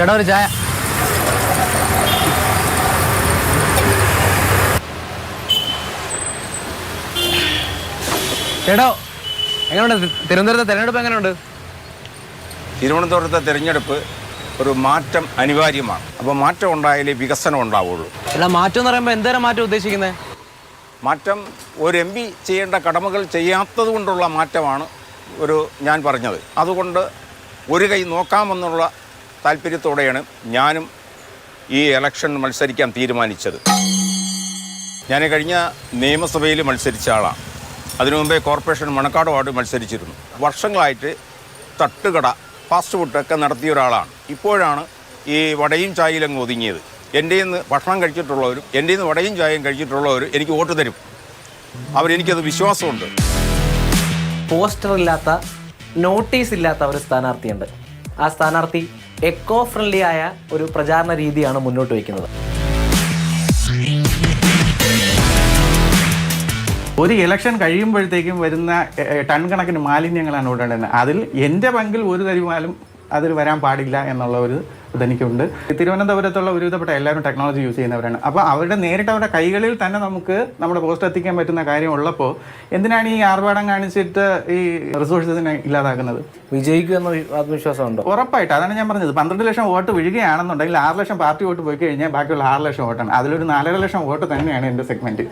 ചേട്ടാ ഒരു ചായ. ചേട്ടോ എങ്ങനെയുണ്ട് തിരുവനന്തപുരത്തെ തെരഞ്ഞെടുപ്പ്? എങ്ങനെയുണ്ട്? തിരുവനന്തപുരത്തെ തിരഞ്ഞെടുപ്പ് ഒരു മാറ്റം അനിവാര്യമാണ്. അപ്പോൾ മാറ്റം ഉണ്ടായാലേ വികസനം ഉണ്ടാവുള്ളൂ. അല്ല, മാറ്റം എന്ന് പറയുമ്പോൾ എന്തേരം മാറ്റം ഉദ്ദേശിക്കുന്നത്? മാറ്റം ഒരു എം പി ചെയ്യേണ്ട കടമകൾ ചെയ്യാത്തത് കൊണ്ടുള്ള മാറ്റമാണ് ഞാൻ പറഞ്ഞത്. അതുകൊണ്ട് ഒരു കൈ നോക്കാമെന്നുള്ള താല്പര്യത്തോടെയാണ് ഞാനും ഈ ഇലക്ഷൻ മത്സരിക്കാൻ തീരുമാനിച്ചത്. ഞാൻ കഴിഞ്ഞ നിയമസഭയിൽ മത്സരിച്ച ആളാണ്. അതിനു മുമ്പേ കോർപ്പറേഷൻ മണക്കാട് വാർഡ് മത്സരിച്ചിരുന്നു. വർഷങ്ങളായിട്ട് തട്ടുകട, ഫാസ്റ്റ് ഫുഡൊക്കെ നടത്തിയ ഒരാളാണ്. ഇപ്പോഴാണ് ഈ വടയും ചായയിലങ്ങ് ഒതുങ്ങിയത്. എൻ്റെ നിന്ന് ഭക്ഷണം കഴിച്ചിട്ടുള്ളവരും എൻ്റെ നിന്ന് വടയും ചായയും കഴിച്ചിട്ടുള്ളവരും എനിക്ക് വോട്ട് തരും. അവരെനിക്കത് വിശ്വാസമുണ്ട്. പോസ്റ്റർ ഇല്ലാത്ത, നോട്ടീസ് ഇല്ലാത്ത ഒരു സ്ഥാനാർത്ഥിയുണ്ട്. ആ സ്ഥാനാർത്ഥി എക്കോ ഫ്രണ്ട്ലി ആയ ഒരു പ്രചാരണ രീതിയാണ് മുന്നോട്ട് വയ്ക്കുന്നത്. ഒരു ഇലക്ഷൻ കഴിയുമ്പോഴത്തേക്കും വരുന്ന ടൺ കണക്കിന് മാലിന്യങ്ങളാണ് ഇവിടെ ഉണ്ടായിരുന്നത്. അതിൽ എൻ്റെ പങ്കിൽ ഒരു തരിമാലും അതിൽ വരാൻ പാടില്ല എന്നുള്ള ഒരു ഇതെനിക്കുണ്ട്. തിരുവനന്തപുരത്തുള്ള ഒരുവിധപ്പെട്ട എല്ലാവരും ടെക്നോളജി യൂസ് ചെയ്യുന്നവരാണ്. അപ്പോൾ അവരുടെ നേരിട്ട് അവരുടെ കൈകളിൽ തന്നെ നമുക്ക് നമ്മുടെ പോസ്റ്റ് എത്തിക്കാൻ പറ്റുന്ന കാര്യം ഉള്ളപ്പോൾ എന്തിനാണ് ഈ ആർഭാടം കാണിച്ചിട്ട് ഈ റിസോഴ്സസിനെ ഇല്ലാതാക്കുന്നത്? വിജയിക്കുമെന്ന ആത്മവിശ്വാസമുണ്ടോ? ഉറപ്പായിട്ട്. അതാണ് ഞാൻ പറഞ്ഞത്. 12 ലക്ഷം വോട്ട് വീഴുകയാണെന്നുണ്ടെങ്കിൽ 6 ലക്ഷം പാർട്ടി വോട്ട് പോയി കഴിഞ്ഞാൽ ബാക്കിയുള്ള 6 ലക്ഷം വോട്ടാണ്. അതിലൊരു 4.5 ലക്ഷം വോട്ട് തന്നെയാണ് എൻ്റെ സെഗ്മെൻറ്റ്.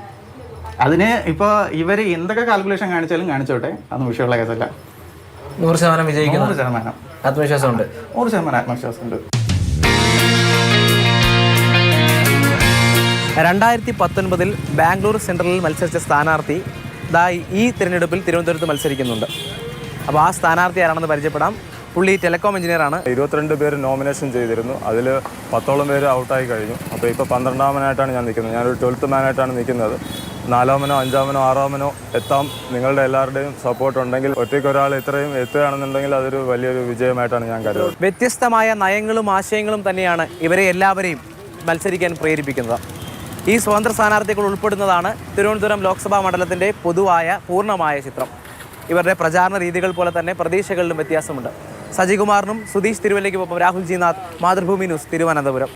അതിന് ഇപ്പോൾ ഇവർ എന്തൊക്കെ കാൽക്കുലേഷൻ കാണിച്ചാലും കാണിച്ചോട്ടെ, അതൊന്നും വിഷയമുള്ള കേസല്ല. 100% വിജയിക്കുന്നു. 100% ആത്മവിശ്വാസമുണ്ട്. 100% ആത്മവിശ്വാസമുണ്ട്. 2019 ബാംഗ്ലൂർ സെൻട്രലിൽ മത്സരിച്ച സ്ഥാനാർത്ഥി ഈ തിരഞ്ഞെടുപ്പിൽ തിരുവനന്തപുരത്ത് മത്സരിക്കുന്നുണ്ട്. അപ്പോൾ ആ സ്ഥാനാർത്ഥി ആരാണെന്ന് പരിചയപ്പെടാം. പുള്ളി ടെലികോം എഞ്ചിനീയറാണ്. 22 പേര് നോമിനേഷൻ ചെയ്തിരുന്നു. അതിൽ 10ഓളം പേര് ഔട്ടായി കഴിഞ്ഞു. അപ്പോൾ ഇപ്പോൾ 12ാമനായിട്ടാണ് ഞാൻ നിൽക്കുന്നത്. ഞാനൊരു 12th മാനായിട്ടാണ് നിൽക്കുന്നത്. 4ാമനോ 5ാമനോ 6ാമനോ എത്താം. നിങ്ങളുടെ എല്ലാവരുടെയും സപ്പോർട്ട് ഉണ്ടെങ്കിൽ, ഒറ്റയ്ക്കൊരാൾ ഇത്രയും എത്തുകയാണെന്നുണ്ടെങ്കിൽ അതൊരു വലിയൊരു വിജയമായിട്ടാണ് ഞാൻ കരുതുന്നത്. വ്യത്യസ്തമായ നയങ്ങളും ആശയങ്ങളും തന്നെയാണ് ഇവരെ എല്ലാവരെയും മത്സരിക്കാൻ പ്രേരിപ്പിക്കുന്നത്. ഈ സ്വതന്ത്ര സ്ഥാനാർത്ഥികൾ ഉൾപ്പെടുന്നതാണ് തിരുവനന്തപുരം ലോക്സഭാ മണ്ഡലത്തിൻ്റെ പൊതുവായ പൂർണ്ണമായ ചിത്രം. ഇവരുടെ പ്രചാരണ രീതികൾ പോലെ തന്നെ പ്രതീക്ഷകളിലും വ്യത്യാസമുണ്ട്. സജികുമാറിനും സുധീഷ് തിരുവല്ലയ്ക്കുമൊപ്പം രാഹുൽ ജി നാഥ്, മാതൃഭൂമി ന്യൂസ്, തിരുവനന്തപുരം.